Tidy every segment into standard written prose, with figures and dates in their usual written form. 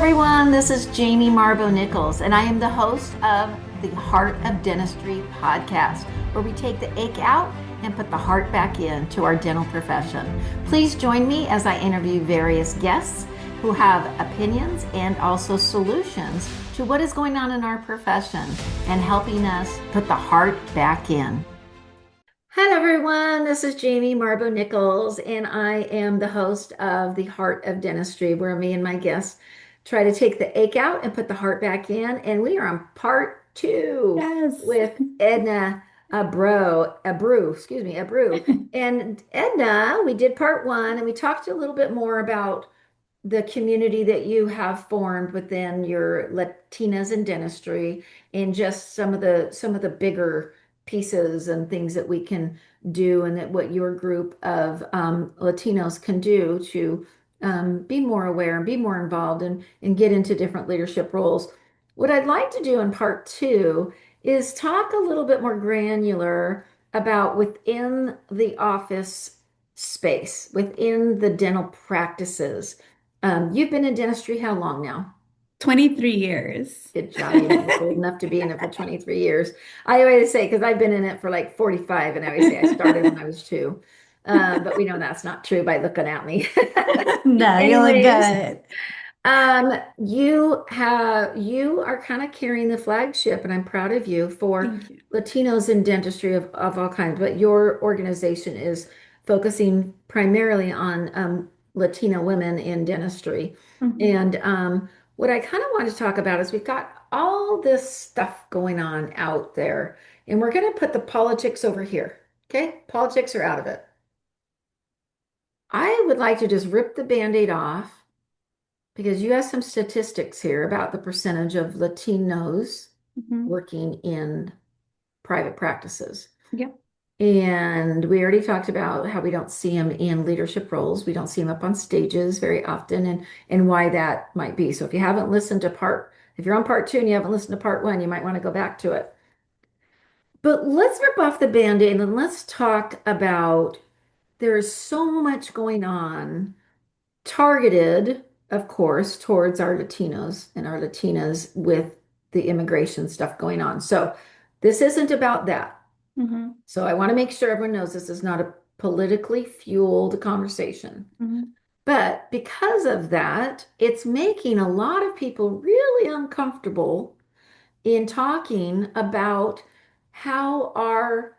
everyone. This is Jamie Marbo Nichols, and I am the host of the Heart of Dentistry podcast, where we take the ache out and put the heart back in to our dental profession. Please join me as I interview various guests who have opinions and also solutions to what is going on in our profession and helping us put the heart back in. Hello, everyone. This is Jamie Marbo Nichols, and I am the host of the Heart of Dentistry, where me and my guests try to take the ache out and put the heart back in. And we are on part two Yes. with Edna Abreu. And Edna, we did part one, and we talked a little bit more about the community that you have formed within your Latinas in dentistry, and just some of the bigger pieces and things that we can do, and that what your group of Latinos can do to be more aware and be more involved and get into different leadership roles. What I'd like to do in part two is talk a little bit more granular about within the office space, within the dental practices. You've been in dentistry how long now? 23 years. Good job. You know, old enough to be in it for 23 years. I always say, because I've been in it for like 45, and I always say I started when I was two. But we know that's not true by looking at me. No, you look Anyways, good. you are kind of carrying the flagship, and I'm proud of you for Thank you. Latinos in dentistry of all kinds. But your organization is focusing primarily on Latino women in dentistry. Mhm. And what I kind of want to talk about is we've got all this stuff going on out there, and we're going to put the politics over here. Okay? Politics are out of it. I would like to just rip the Band-Aid off, because you have some statistics here about the percentage of Latinos Mhm. working in private practices. Yeah. And we already talked about how we don't see them in leadership roles. We don't see them up on stages very often, and why that might be. So if you're on part two and you haven't listened to part one, you might want to go back to it. But let's rip off the Band-Aid and let's talk about, there's so much going on, targeted, of course, towards our Latinos and our Latinas with the immigration stuff going on. So this isn't about that. Mhm. So I want to make sure everyone knows this is not a politically fueled conversation. Mhm. But because of that, it's making a lot of people really uncomfortable in talking about how our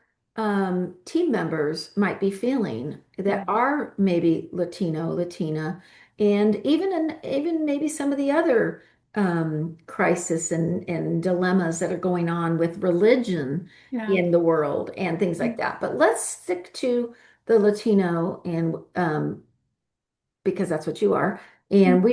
team members might be feeling that Yeah. are maybe Latino, Latina, and even maybe some of the other crisis and dilemmas that are going on with religion Yeah. in the world and things like Mhm. that. But let's stick to the Latino, and because that's what you are. And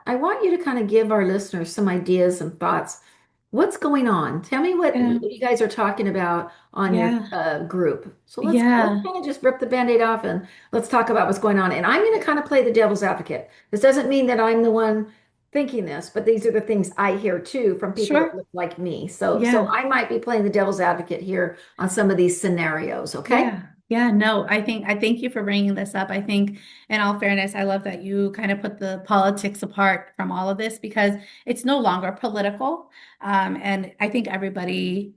I want you to kind of give our listeners some ideas and thoughts. What's going on? Tell me what Yeah. you guys are talking about on your Yeah. group. So let's Yeah. kind of just rip the Band-Aid off and let's talk about what's going on. And I'm going to kind of play the devil's advocate. This doesn't mean that I'm the one thinking this, but these are the things I hear too from people that Sure. look like me. So Yeah. I might be playing the devil's advocate here on some of these scenarios, okay? Yeah. Yeah. No, I thank you for bringing this up. I think, in all fairness, I love that you kind of put the politics apart from all of this because it's no longer political. And I think everybody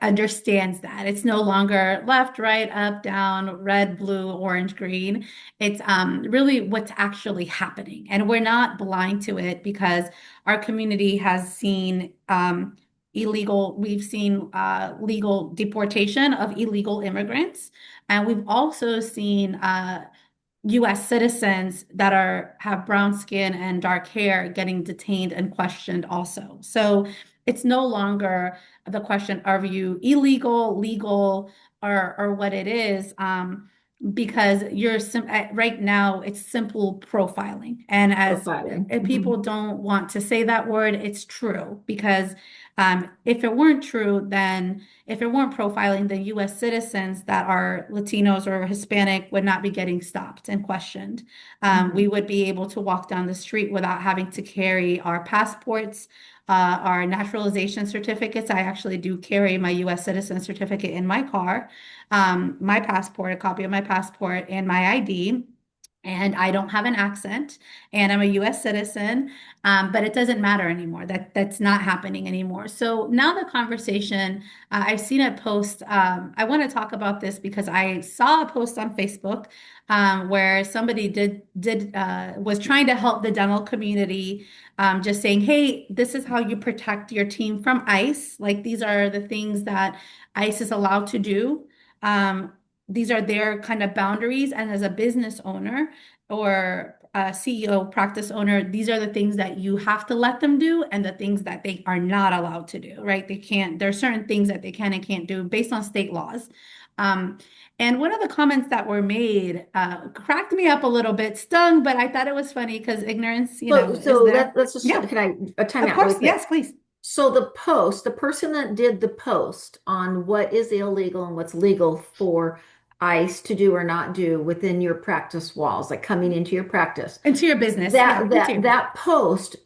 understands that it's no longer left, right, up, down, red, blue, orange, green. It's really what's actually happening. And we're not blind to it because our community has seen we've seen legal deportation of illegal immigrants. And we've also seen US citizens that have brown skin and dark hair getting detained and questioned also. So it's no longer the question, are you illegal, legal, or what it is. Because right now it's simple profiling. And as Profiling. if Mhm. people don't want to say that word, it's true because if it weren't true, then if it weren't profiling, then US citizens that are Latinos or Hispanic would not be getting stopped and questioned. We Mhm. would be able to walk down the street without having to carry our passports, our naturalization certificates. I actually do carry my US citizen certificate in my car, my passport, a copy of my passport, and my ID. and I don't have an accent, and I'm a US citizen, but it doesn't matter anymore. That's not happening anymore. So now the conversation, I've seen a post. I want to talk about this because I saw a post on Facebook where somebody did was trying to help the dental community, just saying, "Hey, this is how you protect your team from ICE. Like these are the things that ICE is allowed to do." Um, these are their kind of boundaries. And as a business owner or a CEO, practice owner, these are the things that you have to let them do and the things that they are not allowed to do, right? They can't, there are certain things that they can and can't do based on state laws. Um, and one of the comments that were made cracked me up a little bit, stung, but I thought it was funny because ignorance, So, is so there. let's just, Yeah, can I, a time of out really course. quick? Yes, please. So the person that did the post on what is illegal and what's legal for ICE to do or not do within your practice walls, like coming into your practice, Into your business. Yeah, that into that your business. that post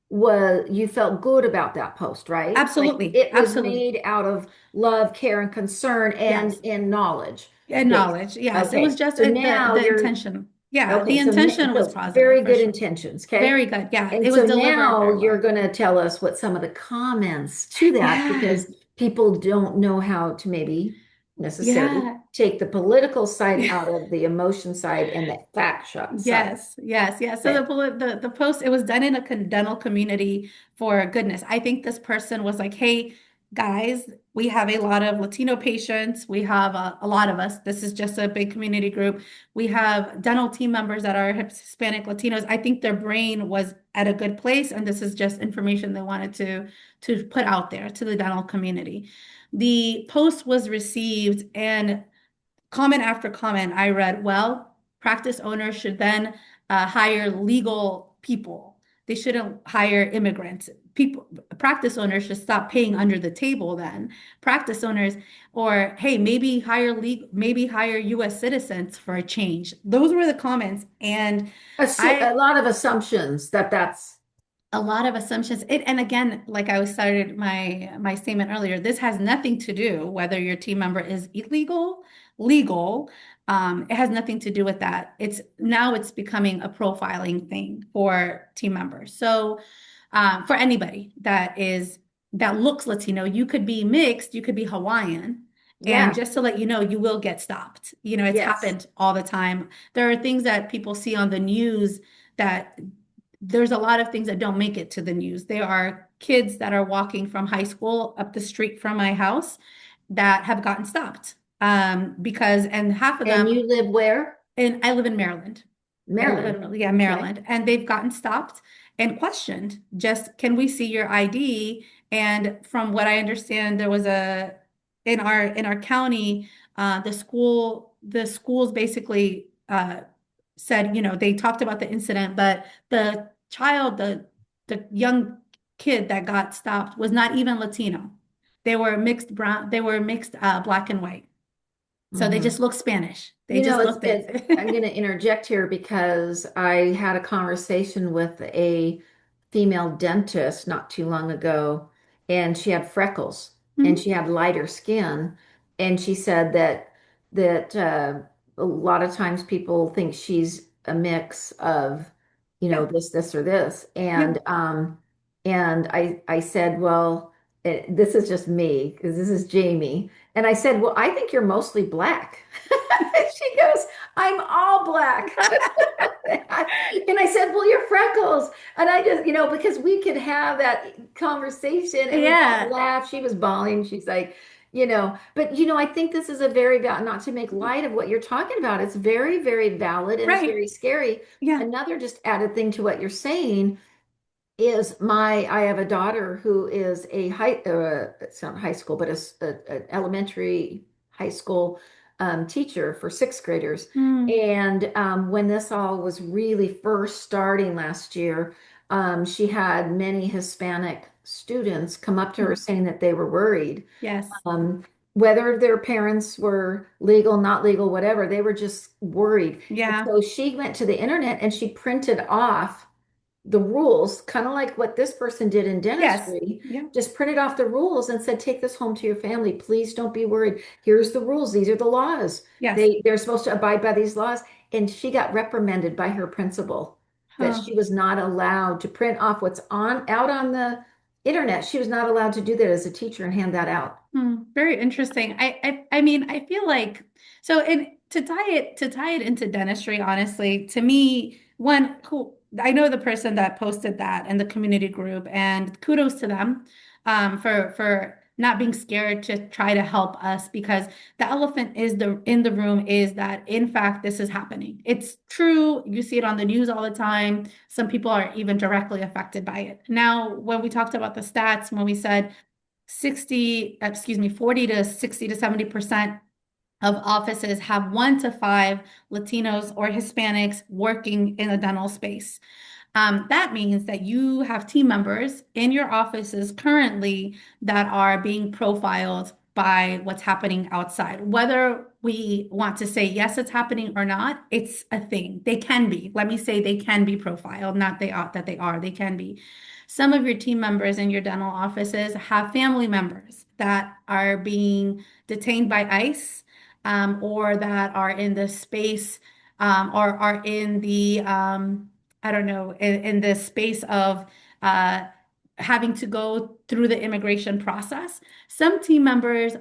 was, you felt good about that post, right? Like Absolutely. it was Absolutely. made out of love, care, and concern and Yes. in knowledge And base. knowledge. Yes. It was Okay, just so the now you're intention. Yeah, okay. the So intention so was it's positive very for good sure. intentions. Okay. Very good. Yeah, And it was so delivered now very you're well. going to tell us what some of the comments to that, Yeah. because people don't know how to maybe necessarily Yeah. take the political side out of the emotion side and the fact side. Yes, yes, yes. So Okay. the post, it was done in a dental community for goodness. I think this person was like, "Hey, guys, we have a lot of Latino patients. We have a lot of us. This is just a big community group. We have dental team members that are Hispanic Latinos. I think their brain was at a good place, and this is just information they wanted to put out there to the dental community." The post was received, and comment after comment, I read, well, practice owners should then hire legal people. They shouldn't hire immigrants. People, practice owners should stop paying under the table then. Practice owners, or hey, maybe hire US citizens for a change. Those were the comments. And A I lot of assumptions that's a lot of assumptions. And again, like I started my statement earlier, this has nothing to do whether your team member is illegal, legal. It has nothing to do with that. It's becoming a profiling thing for team members. So for anybody that looks Latino, you could be mixed, you could be Hawaiian. And yeah, just to let you know, you will get stopped. It's yes. happened all the time. There are things that people see on the news that there's a lot of things that don't make it to the news. There are kids that are walking from high school up the street from my house that have gotten stopped because, and half of And them, you live where? and I live in Maryland. I live Maryland. in, yeah, Okay. Maryland, and they've gotten stopped and questioned. Just, can we see your ID? And from what I understand, there was a in our county, the schools basically said, they talked about the incident, but the young kid that got stopped was not even Latino. They were mixed brown, they were mixed black and white. So they Mhm. just looked Spanish. They just looked I'm it. going to interject here because I had a conversation with a female dentist not too long ago, and she had freckles and Mhm. she had lighter skin, and she said that a lot of times people think she's a mix of, Yeah, this or this, yeah. and I said, well, this is just me because this is Jamie, and I said, well, I think you're mostly black. She goes, I'm all black. And I said, well, your freckles. And I just, because we could have that conversation and we both Yeah, laughed. She was bawling. She's like, but I think this is a not to make light of what you're talking about. It's very, very valid and it's right. very scary. Yeah. Another just added thing to what you're saying is I have a daughter who is it's not high school, but an elementary high school teacher for sixth graders. Mm, And when this all was really first starting last year, she had many Hispanic students come up to her mm. saying that they were worried. Yes. Um, whether their parents were legal, not legal, whatever, they were just worried. And Yeah. so she went to the internet and she printed off the rules, kind of like what this person did in Yes. dentistry, Yeah. just printed off the rules and said, take this home to your family. Please don't be worried. Here's the rules. These are the laws. Yes. They're supposed to abide by these laws. and she got reprimanded by her principal that Huh. she was not allowed to print off what's on out on the internet. She was not allowed to do that as a teacher and hand that out. Very interesting. I mean, I feel like so in to tie it into dentistry, honestly, to me, one cool I know the person that posted that in the community group, and kudos to them for not being scared to try to help us because the elephant is the in the room is that in fact this is happening. It's true. You see it on the news all the time. Some people are even directly affected by it. Now, when we talked about the stats, when we said 40 to 60 to 70% of offices have 1 to 5 Latinos or Hispanics working in a dental space. That means that you have team members in your offices currently that are being profiled by what's happening outside. Whether we want to say yes, it's happening or not, it's a thing. They can be. Let me say they can be profiled, not they are that they are. They can be. Some of your team members in your dental offices have family members that are being detained by ICE or that are in the space or are in the I don't know, in the space of uh, having to go through the immigration process. Some team members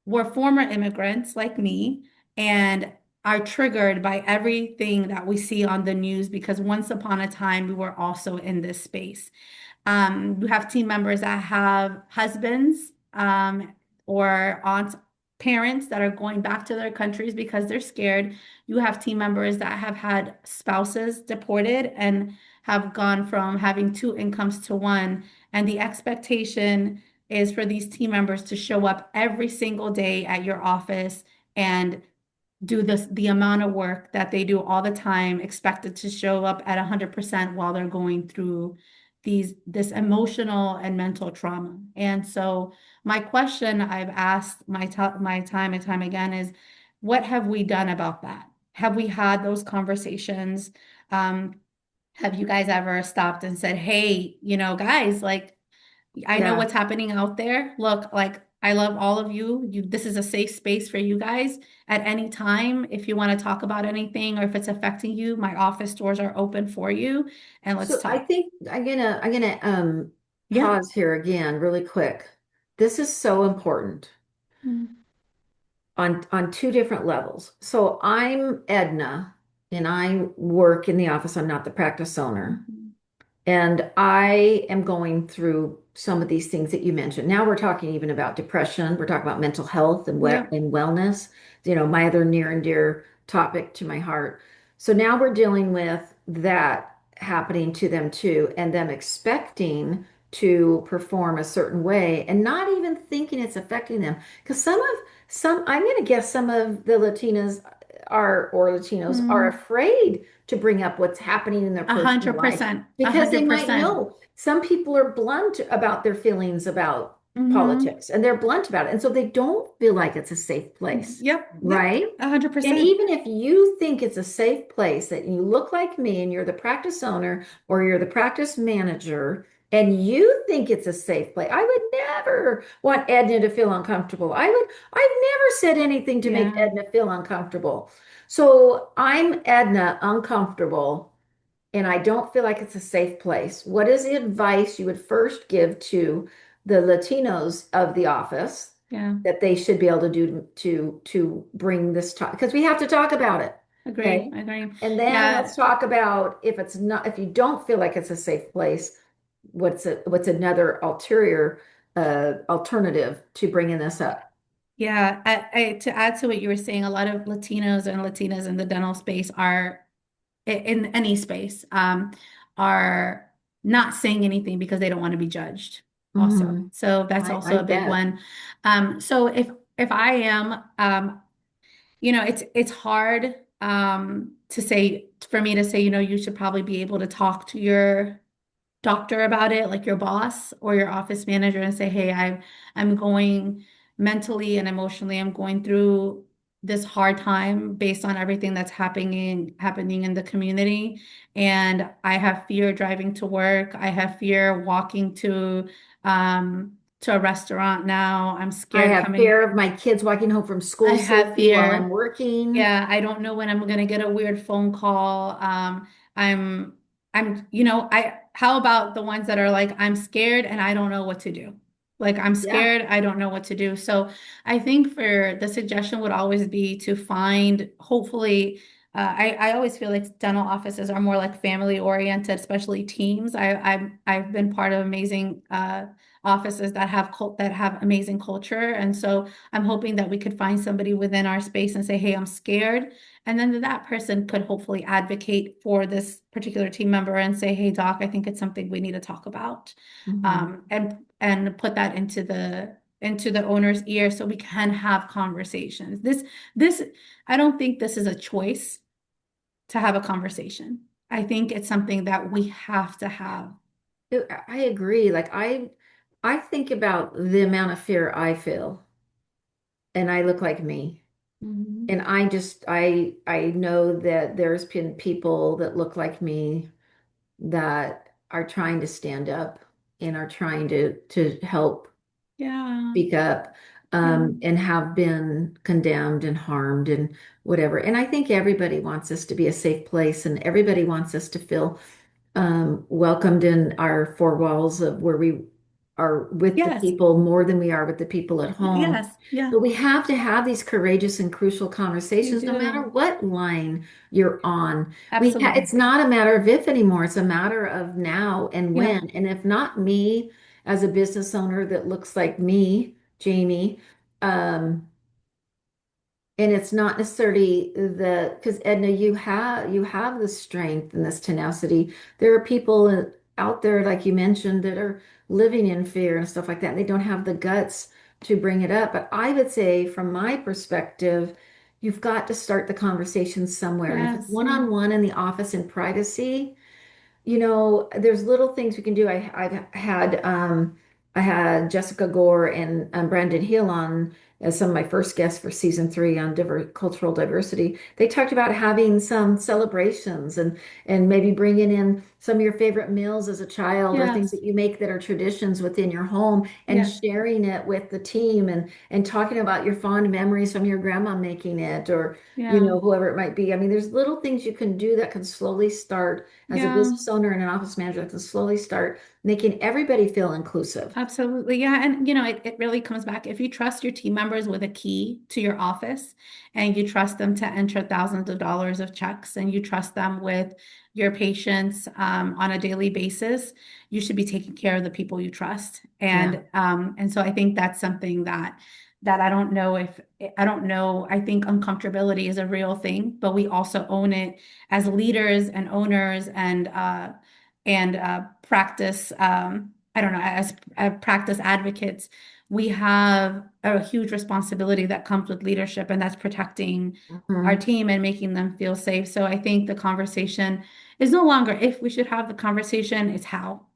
were former immigrants like me and are triggered by everything that we see on the news because once upon a time we were also in this space. We have team members that have husbands or aunts, parents that are going back to their countries because they're scared. You have team members that have had spouses deported and have gone from having two incomes to one. And the expectation is for these team members to show up every single day at your office and do the amount of work that they do all the time, expected to show up at 100% while they're going through this emotional and mental trauma. And so my question I've asked my time and time again is, what have we done about that? Have we had those conversations? Um, have you guys ever stopped and said, hey, guys, like I know Yeah. what's happening out there. Look, like I love all of you. This is a safe space for you guys at any time. If you want to talk about anything or if it's affecting you, my office doors are open for you and let's So I talk. think I'm gonna Yeah. pause here again really quick. This is so important Mm-hmm. on two different levels. So I'm Edna and I work in the office. I'm not the practice owner. And I am going through some of these things that you mentioned. Now we're talking even about depression. We're talking about mental health and Yep. and wellness, my other near and dear topic to my heart. So now we're dealing with that happening to them too, and them expecting to perform a certain way and not even thinking it's affecting them. Because I'm going to guess some of the Latinas or Latinos are Mm, afraid to bring up what's happening in their a personal hundred life percent. A because they hundred might percent. know some people are blunt about their feelings about Mm-hmm. politics and they're blunt about it. And so they don't feel like it's a safe place, Yep. Yep. right? A hundred And percent. even if you think it's a safe place that you look like me and you're the practice owner or you're the practice manager and you think it's a safe place, I would never want Edna to feel uncomfortable. I've never said anything to make Yeah. Edna feel uncomfortable. So I'm Edna uncomfortable and I don't feel like it's a safe place. What is the advice you would first give to the Latinos of the office Yeah. that they should be able to do to bring this talk? Because we have to talk about it. Agree. Okay. Agree. And then let's Yeah. talk about if you don't feel like it's a safe place, what's another ulterior alternative to bringing this up? Yeah, to add to what you were saying, a lot of Latinos and Latinas in the dental space are in any space are not saying anything because they don't want to be judged also. Hmm. So that's I also a big bet. one. So if I am it's hard to say for me to say, you should probably be able to talk to your doctor about it, like your boss or your office manager, and say, "Hey, I'm going mentally and emotionally, I'm going through this hard time based on everything that's happening in the community, and I have fear driving to work. I have fear walking to to a restaurant now. I'm I scared have coming. fear of my kids walking home from I school have safely while I'm fear. working. Yeah, I don't know when I'm gonna get a weird phone call. I'm, how about the ones that are like, I'm scared and I don't know what to do. Like, I'm Yeah. scared, I don't know what to do. So I think for the suggestion would always be to find, hopefully, I always feel like dental offices are more like family oriented, especially teams. I've been part of amazing offices that have amazing culture, and so I'm hoping that we could find somebody within our space and say, hey, I'm scared. And then that person could hopefully advocate for this particular team member and say, hey, doc, I think it's something we need to talk about. Mhm. And put that into the owner's ear so we can have conversations. This I don't think this is a choice to have a conversation. I think it's something that we have to have. I agree. Like I think about the amount of fear I feel and I look like me. Mhm. And I know that there's been people that look like me that are trying to stand up and are trying to help Yeah, speak up, yeah, and have been condemned and harmed and whatever. And I think everybody wants us to be a safe place and everybody wants us to feel welcomed in our four walls of where we are with the yes, people more than we are with the people at home. yes, yeah, But we have to have these courageous and crucial we conversations no matter do. what line you're on. Absolutely. It's not a matter of if anymore, it's a matter of now and Yeah. when. And if not me as a business owner that looks like me, Jamie, um, and it's not necessarily because Edna, you have the strength and this tenacity. There are people out there, like you mentioned, that are living in fear and stuff like that, and they don't have the guts to bring it up. But I would say, from my perspective, you've got to start the conversation somewhere. And if it's Yes. Yeah. one-on-one in the office in privacy, there's little things we can do. I had Jessica Gore and Brandon Hill on as some of my first guests for season 3 on cultural diversity. They talked about having some celebrations and maybe bringing in some of your favorite meals as a child or things Yes. that you make that are traditions within your home and Yes. sharing it with the team and talking about your fond memories from your grandma making it or Yeah. whoever it might be. I mean, there's little things you can do that can slowly start as a Yeah. business owner and an office manager to slowly start making everybody feel inclusive. Absolutely. Yeah. And it really comes back. If you trust your team members with a key to your office and you trust them to enter thousands of dollars of checks and you trust them with your patients on a daily basis, you should be taking care of the people you trust. Yeah. And so I think that's something that I don't know. I think uncomfortability is a real thing, but we also own it as leaders and owners and practice. I don't know, as practice advocates, we have a huge responsibility that comes with leadership, and that's protecting our Mhm. team and making them feel safe. So I think the conversation is no longer if we should have the conversation, it's how.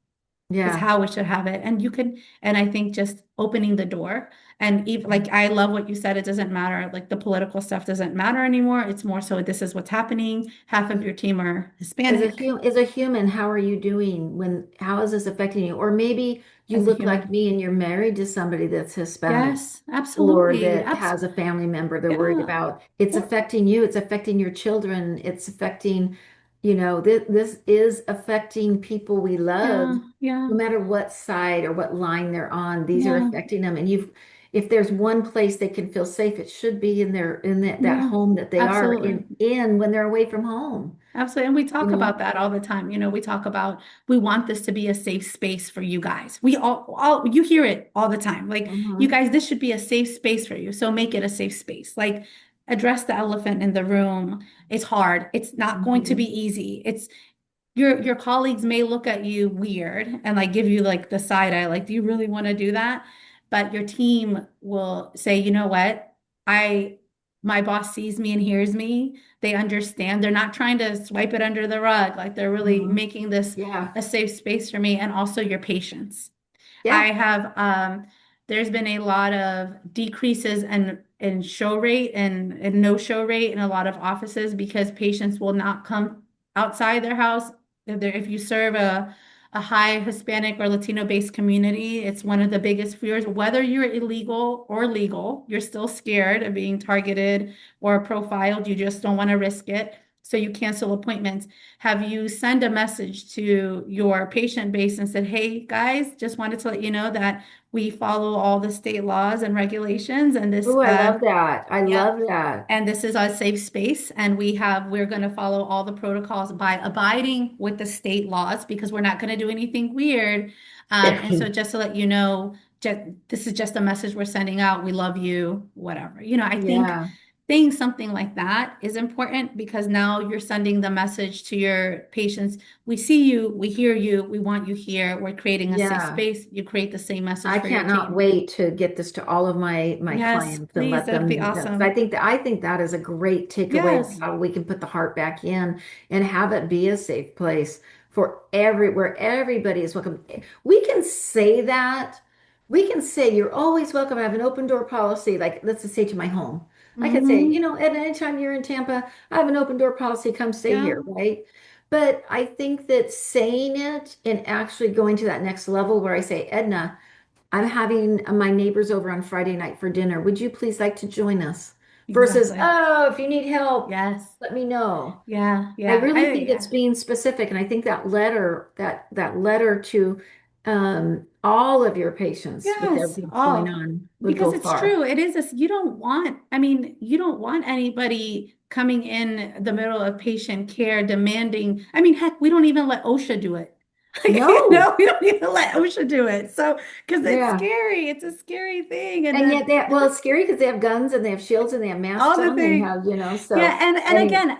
It's Yeah. how we should have it. And I think just opening the door. And even like I love what you said, it doesn't matter, like the political stuff doesn't matter anymore. It's more so this is what's happening. Half of your team are Hispanic As a human, how are you doing how is this affecting you? Or maybe you as a look like human. me and you're married to somebody that's Hispanic Yes, or absolutely. that has a family member they're worried Yeah. about. It's Or affecting you, it's affecting your children, it's affecting, this is affecting people we love, yeah, yeah, no matter what side or what line they're on. These are yeah, affecting them. And if there's one place they can feel safe, it should be in that yeah. home that they are Absolutely. in when they're away from home, Absolutely. And we you talk about know? that all the time. We talk about we want this to be a safe space for you guys. We all you hear it all the time. Like, you Hmm. guys, this should be a safe space for you. So make it a safe space. Like, address the elephant in the room. It's hard. It's not going to be Hmm. easy. It's your colleagues may look at you weird and like give you like the side eye, like, do you really want to do that? But your team will say, you know what? I My boss sees me and hears me. They understand. They're not trying to swipe it under the rug. Like, they're really Hmm. making this Yeah. a safe space for me. And also your patience. I Yeah. have there's been a lot of decreases in show rate and no show rate in a lot of offices because patients will not come outside their house. If you serve a high Hispanic or Latino based community. It's one of the biggest fears. Whether you're illegal or legal, you're still scared of being targeted or profiled. You just don't want to risk it. So you cancel appointments. Have you sent a message to your patient base and said, hey guys, just wanted to let you know that we follow all the state laws and regulations and this Oh, I love that. I yeah, love that. and this is our safe space, and we're going to follow all the protocols by abiding with the state laws because we're not going to do anything weird. And so just to let you know, this is just a message we're sending out. We love you, whatever. I think Yeah. saying something like that is important because now you're sending the message to your patients. We see you, we hear you, we want you here. We're creating a safe Yeah. space. You create the same message I for your cannot team. wait to get this to all of my Yes, clients and please. let That'd be them know. 'Cause I awesome. think that is a great takeaway of Yes. how we can put the heart back in and have it be a safe place for where everybody is welcome. We can say that. We can say you're always welcome. I have an open door policy. Like let's just say to my home. I could say, Hmm. at any time you're in Tampa, I have an open door policy. Come stay Yeah. here, right? But I think that saying it and actually going to that next level where I say, Edna, I'm having my neighbors over on Friday night for dinner. Would you please like to join us? Versus, Exactly. oh, if you need help, Yes. let me know. Yeah. I Yeah. really think it's Yeah. being specific, and I think that letter to all of your patients with Yes. everything that's going Oh, on would because go it's far. true. It is this, you don't want, I mean, you don't want anybody coming in the middle of patient care demanding. I mean, heck, we don't even let OSHA do it. No, We don't even let OSHA do it. So, because it's yeah. scary. It's a scary thing. And And yet then well, it's scary because they have guns and they have shields and they have masks all the on. They things. have, Yeah, so and anyway, again,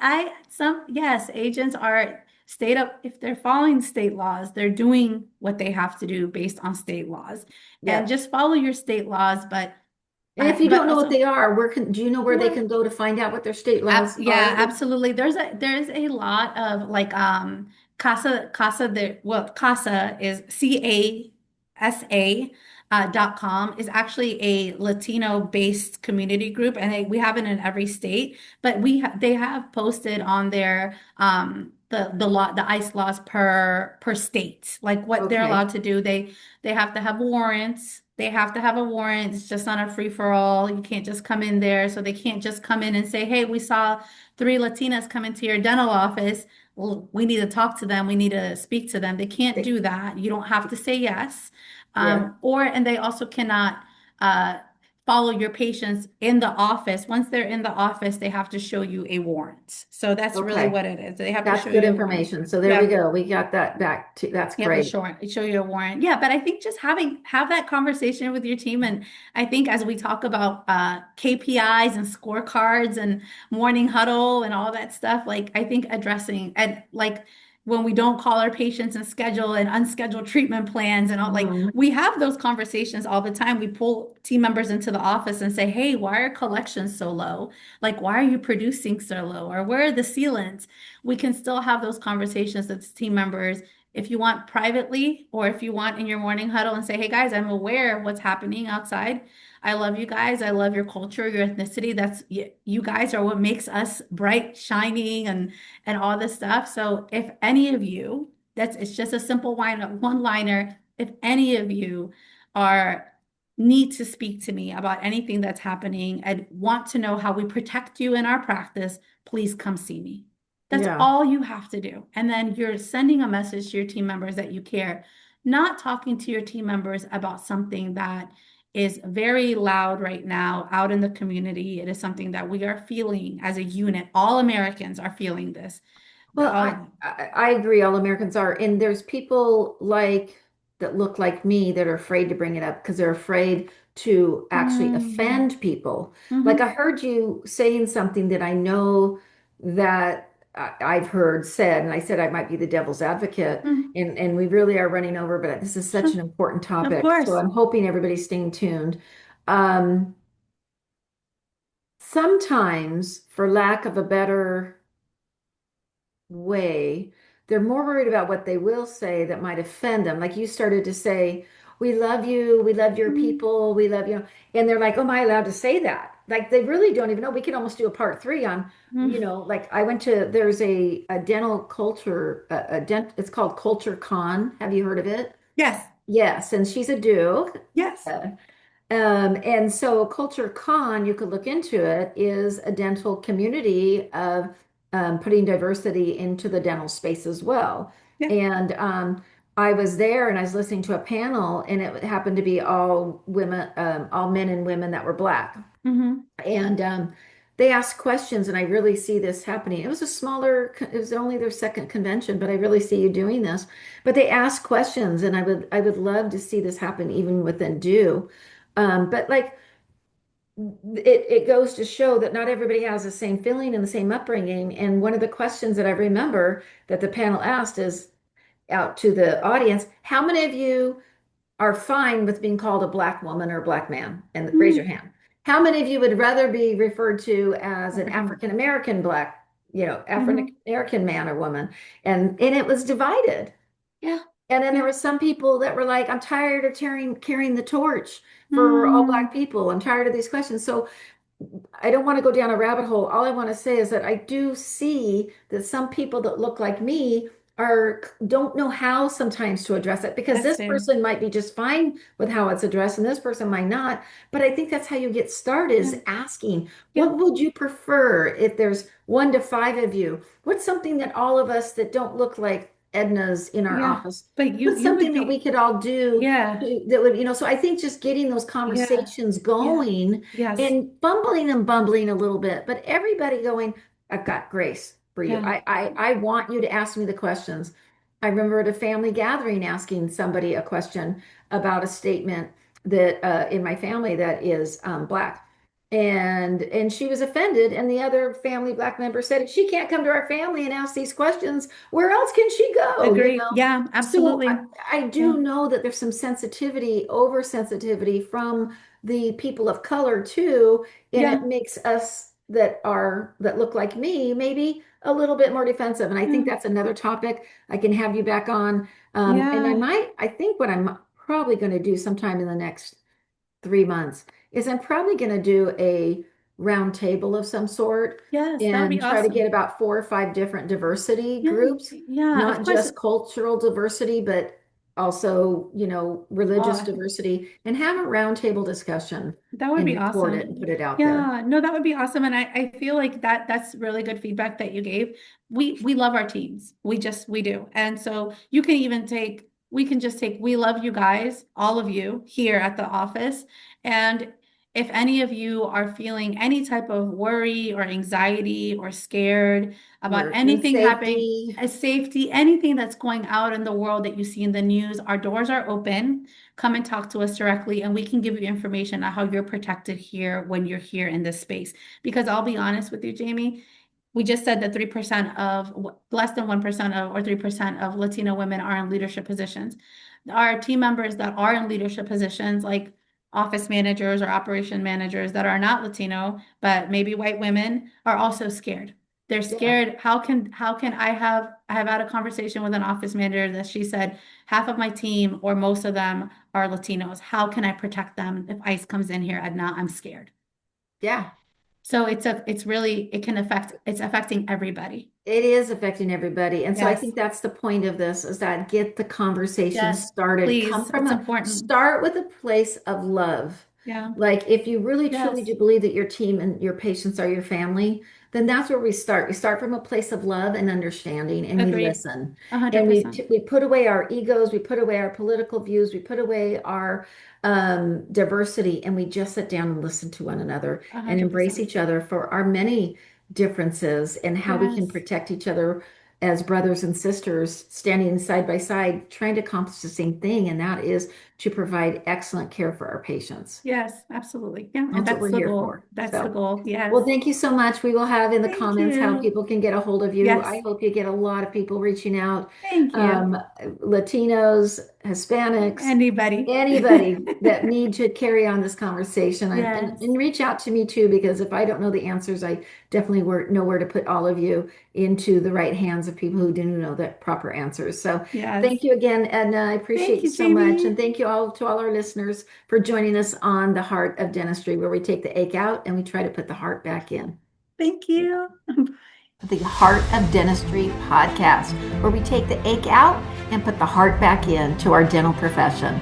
yes, agents are state up if they're following state laws, they're doing what they have to do based on state laws. And yep. just follow your state laws, And if you but don't know what also they are, do you know where they yeah. can go to find out what their state laws Yeah, are? absolutely. There's a lot of like Casa the well Casa is CASA .com is actually a Latino based community group and we have it in every state, but they have posted on their the ICE laws per state, like what they're Okay. allowed to do. They have to have warrants. They have to have a warrant. It's just not a free for all. You can't just come in there. So they can't just come in and say, hey, we saw three Latinas come into your dental office. Well, we need to talk to them. We need to speak to them. They can't They- do that. You don't have to say yes. Yeah. And they also cannot uh, follow your patients in the office. Once they're in the office, they have to show you a warrant. So that's really Okay. what it is. They have to That's show good you a warrant. information. So there we Yeah. go. We got that back to, that's Yeah, great. show you a warrant. Yeah, but I think just have that conversation with your team, and I think as we talk about KPIs and scorecards and morning huddle and all that stuff, like I think addressing and like when we don't call our patients and schedule and unscheduled treatment plans and all, like Mhm. we have those conversations all the time. We pull team members into the office and say, "Hey, why are collections so low? Like, why are you producing so low? Or where are the sealants?" We can still have those conversations with team members if you want privately or if you want in your morning huddle and say, hey guys, I'm aware of what's happening outside. I love you guys. I love your culture, your ethnicity. You guys are what makes us bright, shining, and all this stuff. So if any of you, it's just a simple one liner. If any of you are need to speak to me about anything that's happening and want to know how we protect you in our practice, please come see me. That's Yeah. all you have to do. And then you're sending a message to your team members that you care, not talking to your team members about something that is very loud right now out in the community. It is something that we are feeling as a unit. All Americans are feeling this. Well, I, All, I I agree. All Americans are, and there's people that look like me that are afraid to bring it up because they're afraid to actually mm, offend people. Like I mhm, heard you saying something that I know that I've heard said, and I said I might be the devil's advocate, mhm, and we really are running over, but this is such sure, an important of topic, so course. I'm hoping everybody's staying tuned. Um, Sometimes, for lack of a better way, they're more worried about what they will say that might offend them. Like you started to say, we love you, we love your Mm, people, we love you. And they're like, oh, am I allowed to say that? like they really don't even know. We could almost do a part three on, Mm. like I went to, there's a dental culture, it's called Culture Con. Have you heard of it? Yes. Yes, and she's a Duke. Yes. Uh, and so Culture Con, you could look into it, is a dental community of putting diversity into the dental space as well. Yeah. And I was there and I was listening to a panel, and it happened to be all women, all men and women that were Black. Hmm. And they asked questions, and I really see this happening. It was a smaller, it was only their second convention, but I really see you doing this. But they asked questions, and I would love to see this happen even within Do. But like it goes to show that not everybody has the same feeling and the same upbringing. And one of the questions that I remember that the panel asked is out to the audience, how many of you are fine with being called a Black woman or a Black man? And raise your Mm. hand. How many of you would rather be referred to as an African. African American Black, African Hmm. American man or woman? And it was divided. Yeah. And then there Yeah. were some people that were like, I'm tired of carrying the torch for all Black Mm. people. I'm tired of these questions. So I don't want to go down a rabbit hole. All I want to say is that I do see that some people that look like me are don't know how sometimes to address it, because That's this fair. person might be just fine with how it's addressed and this person might not. But I think that's how you get started, Yeah. is asking, Yeah. what would you prefer if there's 1 to 5 of you? What's something that all of us that don't look like Edna's in our Yeah. office, But what's you would something that we be, could all do yeah. that would, so I think just getting those Yeah. conversations Yeah. going Yes. and fumbling and bumbling a little bit, but everybody going, I've got grace for you. Yeah. I want you to ask me the questions. I remember at a family gathering asking somebody a question about a statement that in my family that is Black. And she was offended, and the other family Black member said, if she can't come to our family and ask these questions, where else can she go? Agree. Yeah, So absolutely. I Yeah. do know that there's some sensitivity, oversensitivity from the people of color too, and it Yeah. makes us that look like me maybe a little bit more defensive. And I think Yeah. that's another topic I can have you back on. And Yeah. I think what I'm probably going to do sometime in the next 3 months is I'm probably going to do a round table of some sort Yes, that would be and try to get awesome. about 4 or 5 different diversity Yeah. groups, Yeah. Of not course. just cultural diversity, but also, religious Uh, diversity, and have a round table discussion That would and be record it and awesome. put it out there. Yeah, no, that would be awesome. And I feel like that's really good feedback that you gave. We love our teams. We do. And so you can even take, we can just take, we love you guys, all of you here at the office. And if any of you are feeling any type of worry or anxiety or scared about Or in anything happening, safety, safety, anything that's going out in the world that you see in the news, our doors are open. Come and talk to us directly, and we can give you information on how you're protected here when you're here in this space. Because I'll be honest with you, Jamie, we just said that 3% of less than 1% of or 3% of Latino women are in leadership positions. Our team members that are in leadership positions, like office managers or operation managers that are not Latino, but maybe white women, are also scared. They're yeah, scared. How can I have had a conversation with an office manager that she said half of my team or most of them are Latinos. How can I protect them if ICE comes in here? Edna, I'm scared. yeah. So it's really, it's affecting everybody. It is affecting everybody. And so I Yes. think that's the point of this, is that get the conversation Yes. started. Please. It's important. Start with a place of love. Yeah. Like if you really truly Yes. do believe that your team and your patients are your family, then that's where we start. We start from a place of love and understanding, and we Agreed. listen. And we 100%. we put away our egos, we put away our political views, we put away our diversity, and we just sit down and listen to one another A and hundred embrace percent. each other for our many differences and how we can Yes. protect each other as brothers and sisters standing side by side, trying to accomplish the same thing, and that is to provide excellent care for our patients. Yes, absolutely. Yeah. And That's what that's we're the here goal. for. That's the So, goal. well, Yes. thank you so much. We will have in the Thank comments how you. people can get a hold of you. I Yes. hope you get a lot of people reaching out, Thank you. um, Latinos, Hispanics, Anybody. anybody that need to carry on this conversation, and Yes. reach out to me too, because if I don't know the answers, I definitely know where to put all of you into the right hands of people who do know the proper answers. So Yes. thank you again, Edna. I appreciate Thank you you, so much. Jamie. And thank you you all to all our listeners for joining us on the Heart of Dentistry, where we take the ache out and we try to put the heart back in. Thank you. The Heart of Dentistry podcast, where we take the ache out and put the heart back in to our dental profession.